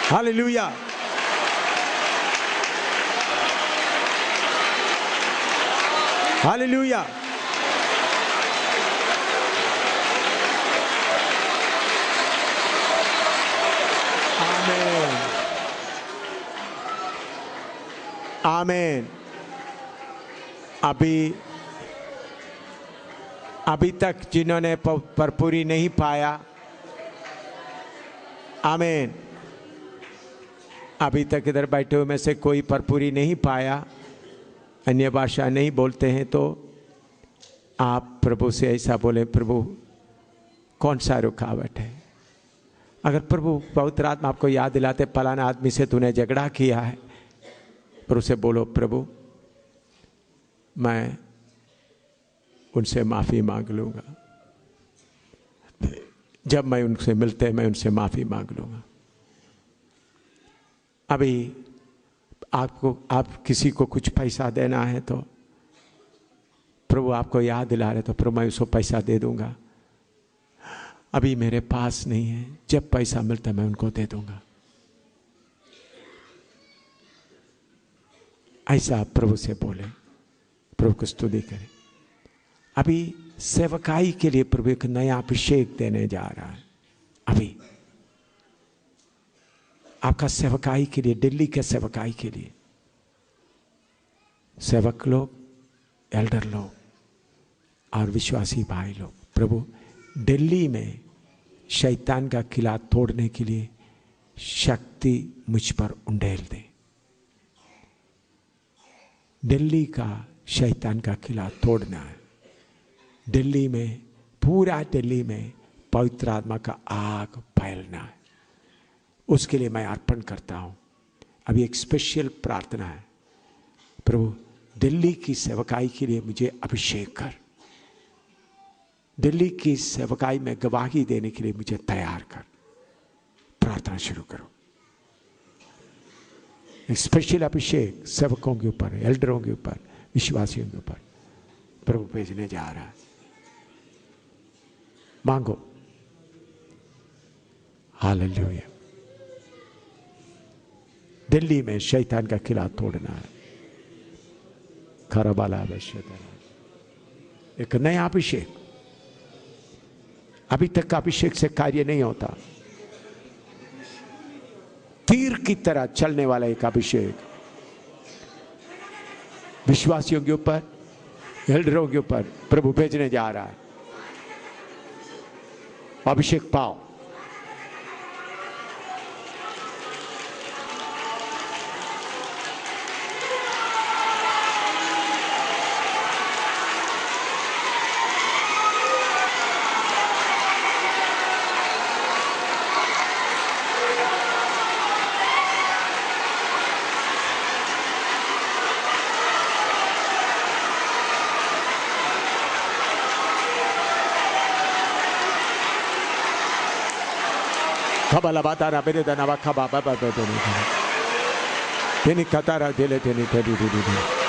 hallelujah. हालेलुया। आमीन, आमीन। अभी तक जिन्होंने भरपूरी नहीं पाया, आमीन, अभी तक इधर बैठे हुए में से कोई भरपूरी नहीं पाया, अन्य भाषा नहीं बोलते हैं, तो आप प्रभु से ऐसा बोले, प्रभु कौन सा रुकावट है? अगर प्रभु पवित्र आत्मा आपको याद दिलाते फलाना आदमी से तूने झगड़ा किया है, पर उसे बोलो, प्रभु मैं उनसे माफ़ी मांग लूँगा, जब मैं उनसे मिलते मैं उनसे माफ़ी मांग लूँगा। अभी आप किसी को कुछ पैसा देना है तो प्रभु आपको याद दिला रहे, तो प्रभु मैं उसको पैसा दे दूँगा, अभी मेरे पास नहीं है, जब पैसा मिलता मैं उनको दे दूँगा। ऐसा प्रभु से बोले, प्रभु को स्तुति करें। अभी सेवकाई के लिए प्रभु एक नया अभिषेक देने जा रहा है। अभी आपका सेवकाई के लिए, दिल्ली के सेवकाई के लिए, सेवक लोग, एल्डर लोग और विश्वासी भाई लोग, प्रभु दिल्ली में शैतान का किला तोड़ने के लिए शक्ति मुझ पर उंडेल दे। दिल्ली का शैतान का किला तोड़ना है। दिल्ली में, पूरा दिल्ली में पवित्र आत्मा का आग फैलना है। उसके लिए मैं अर्पण करता हूँ। अभी एक स्पेशल प्रार्थना है, प्रभु दिल्ली की सेवकाई के लिए मुझे अभिषेक कर, दिल्ली की सेवकाई में गवाही देने के लिए मुझे तैयार कर। प्रार्थना शुरू करो। एक स्पेशल अभिषेक सेवकों के ऊपर, एल्डरों के ऊपर, विश्वासियों के ऊपर प्रभु भेजने जा रहा है। मांगो। हालेलुया। दिल्ली में शैतान का किला तोड़ना है। खरबाला एक नया अभिषेक। अभी तक का अभिषेक से कार्य नहीं होता। तीर की तरह चलने वाला एक अभिषेक विश्वासियों के ऊपर, एल्डरों के ऊपर प्रभु भेजने जा रहा है। अभिषेक पाओ। Kabala batara bere da nava kaba baba baba teni katara dele teni tedi tedi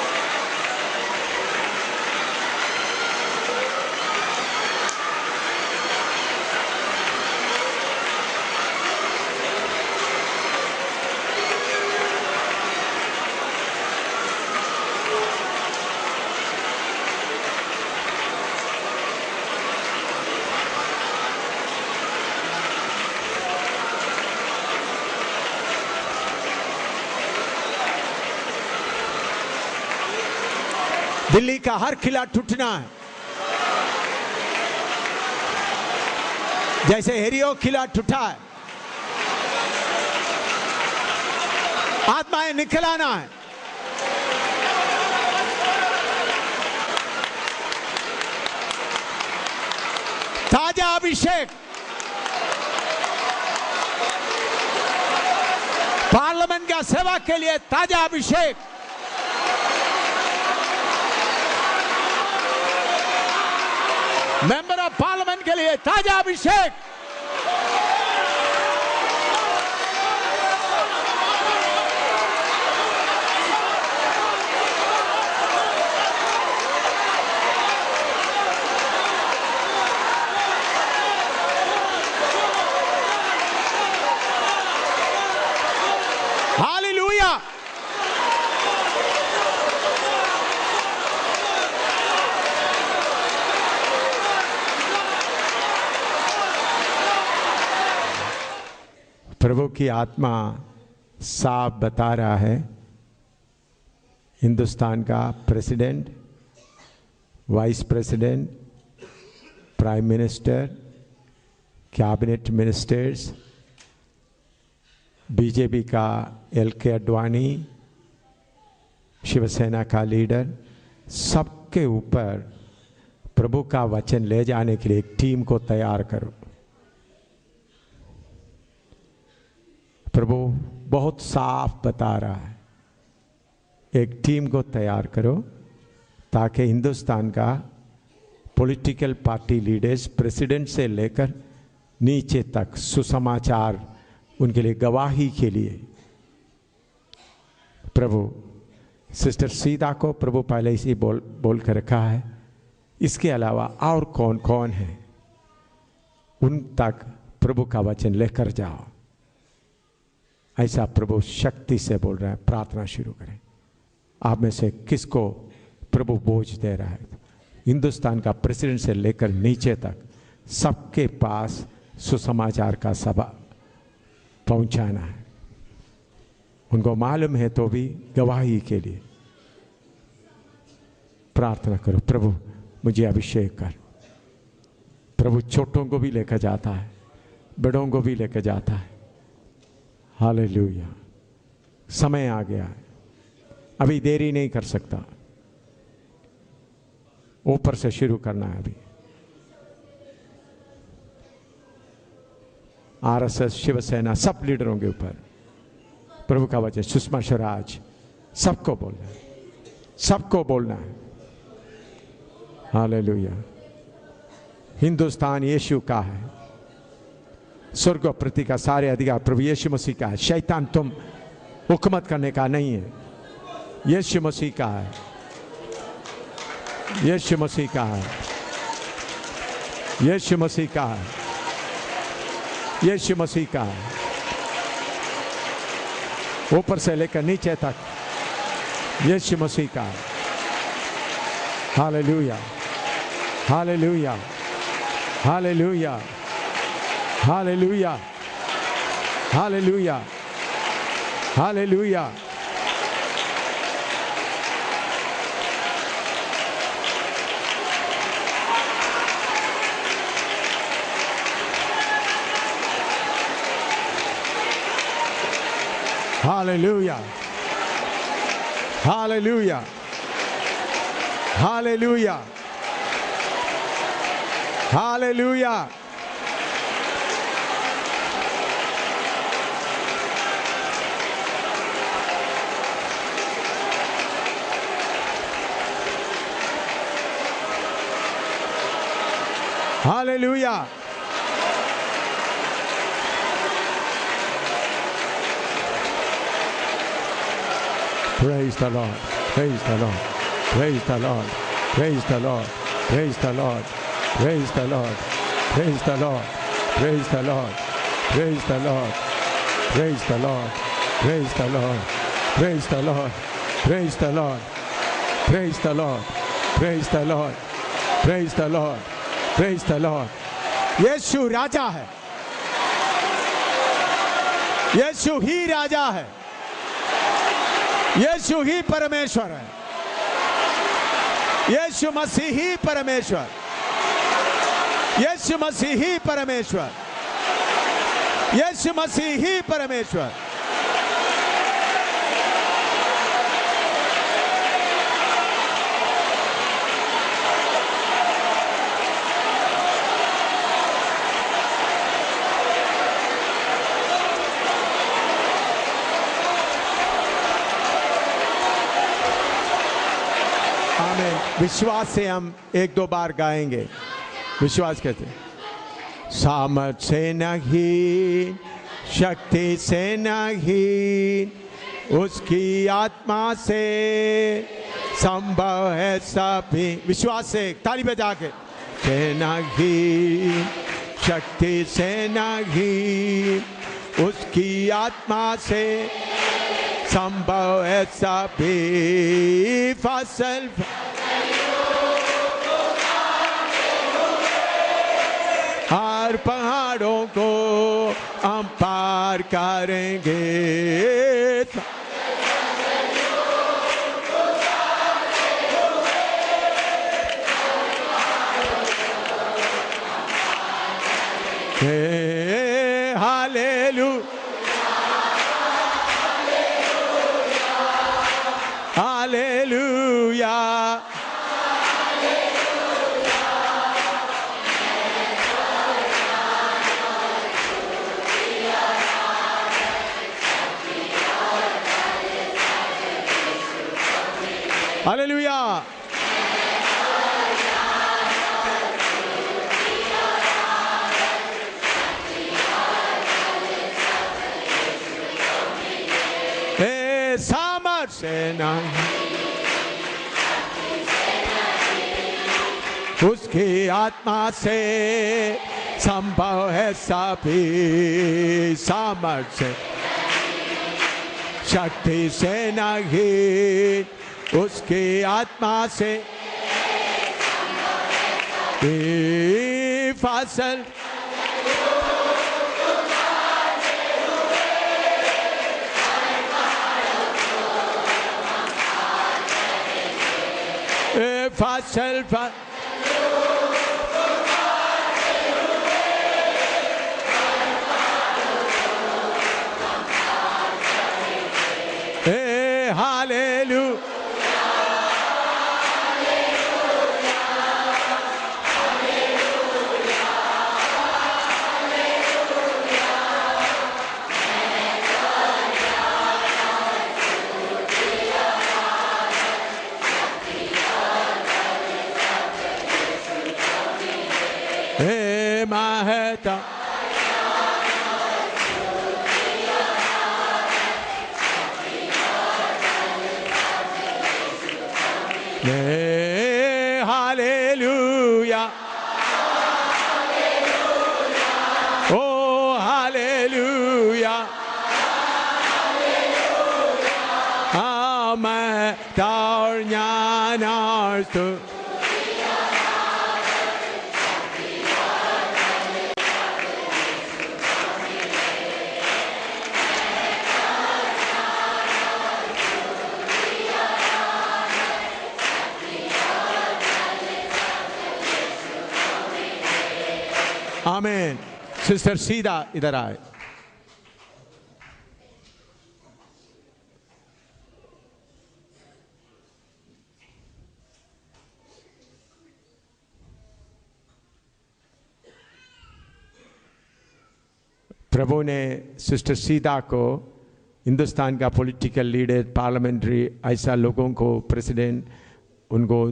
Delhi का हर किला टूटना है। जैसे हेरियो किला टूटा है, आत्माएं निकलाना है। ताजा अभिषेक पार्लियामेंट का सेवा के लिए, ताजा अभिषेक मेंबर ऑफ पार्लियामेंट के लिए, ताजा अभिषेक प्रभु की आत्मा साफ बता रहा है, हिंदुस्तान का president, vice president, prime minister, cabinet ministers, BJP का एल.के. अडवाणी, शिवसेना का लीडर, सबके ऊपर प्रभु का वचन ले जाने के लिए एक टीम को तैयार करो। प्रभु बहुत साफ बता रहा है, एक टीम को तैयार करो ताकि हिंदुस्तान का पॉलिटिकल पार्टी लीडर्स, प्रेसिडेंट से लेकर नीचे तक सुसमाचार उनके लिए गवाही के लिए। प्रभु सिस्टर सीता को प्रभु पहले ही बोल कर रखा है, इसके अलावा और कौन कौन है उन तक प्रभु का वचन लेकर जाओ। ऐसा प्रभु शक्ति से बोल रहा है। प्रार्थना शुरू करें। आप में से किसको प्रभु बोझ दे रहा है? हिंदुस्तान का प्रेसिडेंट से लेकर नीचे तक सबके पास सुसमाचार का सभा पहुंचाना है। उनको मालूम है तो भी गवाही के लिए प्रार्थना करो। प्रभु मुझे अभिषेक कर। प्रभु छोटों को भी लेकर जाता है, बड़ों को भी लेकर जाता है। हालेलुया। समय आ गया है, अभी देरी नहीं कर सकता, ऊपर से शुरू करना है। अभी आरएसएस, शिवसेना, सब लीडरों के ऊपर प्रभु का वचन, सुषमा स्वराज, सबको बोलना है, सबको बोलना है। हालेलुया। हिंदुस्तान यीशु का है, स्वर्ग और पृथ्वी का सारे अधिकार प्रभु यीशु मसीह का है। शैतान तुम हुकूमत करने का नहीं है, यीशु मसीह का है, यीशु मसीह का है, यीशु मसीह का है, यीशु मसीह का है। ऊपर से लेकर नीचे तक यीशु मसीह का है। Hallelujah, hallelujah, hallelujah, hallelujah, hallelujah, hallelujah. Hallelujah. Hallelujah. Hallelujah. Hallelujah. Hallelujah. Praise the Lord. Praise the Lord. Praise the Lord. Praise the Lord. Praise the Lord. Praise the Lord. Praise the Lord. Praise the Lord. Praise the Lord. Praise the Lord. Praise the Lord. Praise the Lord. Praise the Lord. Praise the Lord. Praise the Lord. Praise the Lord. Praise the Lord. यीशु राजा है, यीशु ही राजा है, यीशु ही परमेश्वर है, यीशु मसीह ही परमेश्वर, यीशु मसीह ही परमेश्वर, यीशु मसीह ही परमेश्वर। विश्वास से हम एक दो बार गाएंगे। विश्वास कहते हैं, सामर्थ से नहीं, शक्ति से नहीं, उसकी आत्मा से संभव है सभी। विश्वास से ताली बजा के, से नहीं, शक्ति से नहीं, उसकी आत्मा से संभव है सभी। फसल हर पहाड़ों को हम पार करेंगे। Hallelujah, hallelujah. सामर्थ्य नहीं उसकी आत्मा से संभव है सभी। सामर्थ्य शक्ति से नहीं उसकी आत्मा से फसल फसल हालेलुया, महता हालेलुया, ओ हालेलुया, मैं तार ज्ञानार्थ आमीन। सिस्टर सीधा इधर आए। प्रभु ने सिस्टर सीधा को हिंदुस्तान का पॉलिटिकल लीडर, पार्लियामेंट्री, ऐसा लोगों को, प्रेसिडेंट, उनको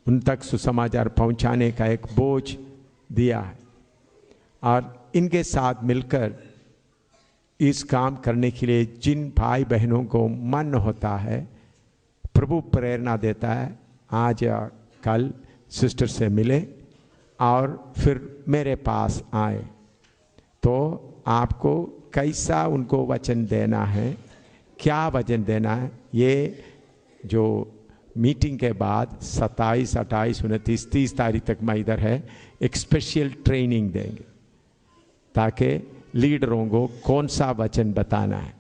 उन तक सुसमाचार पहुंचाने का एक बोझ दिया है और इनके साथ मिलकर इस काम करने के लिए जिन भाई बहनों को मन होता है, प्रभु प्रेरणा देता है, आज या कल सिस्टर से मिले और फिर मेरे पास आए। तो आपको कैसा उनको वचन देना है, क्या वचन देना है, ये जो मीटिंग के बाद 27, 28, 29, 30 तारीख तक मैं इधर है, एक स्पेशल ट्रेनिंग देंगे ताकि लीडरों को कौन सा वचन बताना है।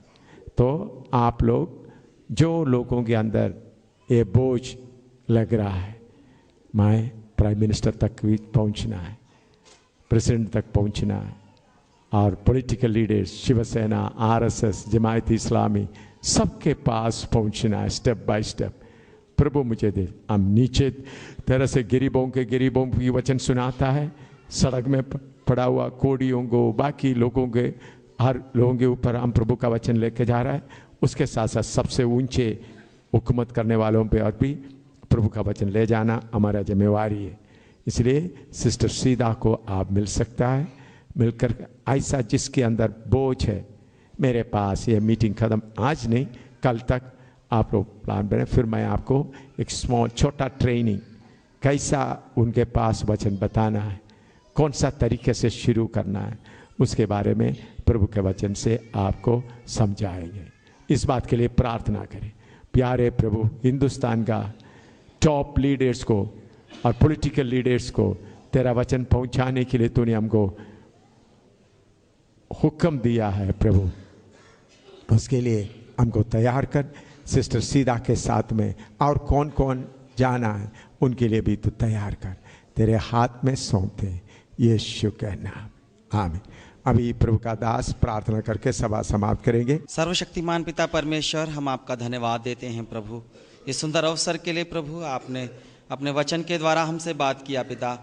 तो आप लोग जो लोगों के अंदर ये बोझ लग रहा है, मैं प्राइम मिनिस्टर तक भी पहुंचना है, प्रेसिडेंट तक पहुंचना है और पॉलिटिकल लीडर्स, शिवसेना, आरएसएस, जमायत इस्लामी, सबके पास पहुंचना है स्टेप बाय स्टेप। प्रभु मुझे दे। हम नीचे तरह से गरीबों की वचन सुनाता है, सड़क में पड़ा हुआ कोड़ियों को, बाकी लोगों के, हर लोगों के ऊपर हम प्रभु का वचन लेके जा रहा है। उसके साथ साथ सबसे ऊंचे हुकूमत करने वालों पे और भी प्रभु का वचन ले जाना हमारा जिम्मेवारी है। इसलिए सिस्टर सीधा को आप मिल सकता है, मिलकर ऐसा जिसके अंदर बोझ है, मेरे पास ये मीटिंग ख़त्म आज नहीं कल तक आप लोग प्लान बनाए, फिर मैं आपको एक स्मॉल छोटा ट्रेनिंग कैसा उनके पास वचन बताना है, कौन सा तरीके से शुरू करना है, उसके बारे में प्रभु के वचन से आपको समझाएंगे। इस बात के लिए प्रार्थना करें। प्यारे प्रभु, हिंदुस्तान का टॉप लीडर्स को और पॉलिटिकल लीडर्स को तेरा वचन पहुंचाने के लिए तूने हमको हुक्म दिया है प्रभु, उसके लिए हमको तैयार कर। सिस्टर सीधा के साथ में और कौन कौन जाना है उनके लिए भी तू तैयार कर, तेरे हाथ में सौंपते यीशु के नाम, आमीन। अभी प्रभु का दास प्रार्थना करके सभा समाप्त करेंगे। सर्वशक्तिमान पिता परमेश्वर, हम आपका धन्यवाद देते हैं प्रभु, इस सुंदर अवसर के लिए प्रभु। आपने अपने वचन के द्वारा हमसे बात किया पिता।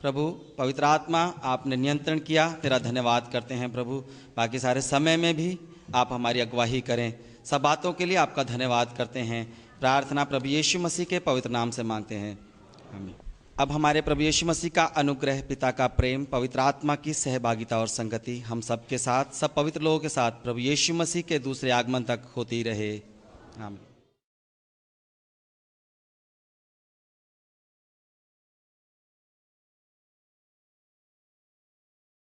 प्रभु पवित्र आत्मा आपने नियंत्रण किया, तेरा धन्यवाद करते हैं प्रभु। बाकी सारे समय में भी आप हमारी अगुवाई करें, सब बातों के लिए आपका धन्यवाद करते हैं। प्रार्थना प्रभु यीशु मसीह के पवित्र नाम से मांगते हैं, आमीन। अब हमारे प्रभु यीशु मसीह का अनुग्रह, पिता का प्रेम, पवित्र आत्मा की सहभागिता और संगति हम सबके साथ, सब पवित्र लोगों के साथ प्रभु यीशु मसीह के दूसरे आगमन तक होती रहे, आमीन।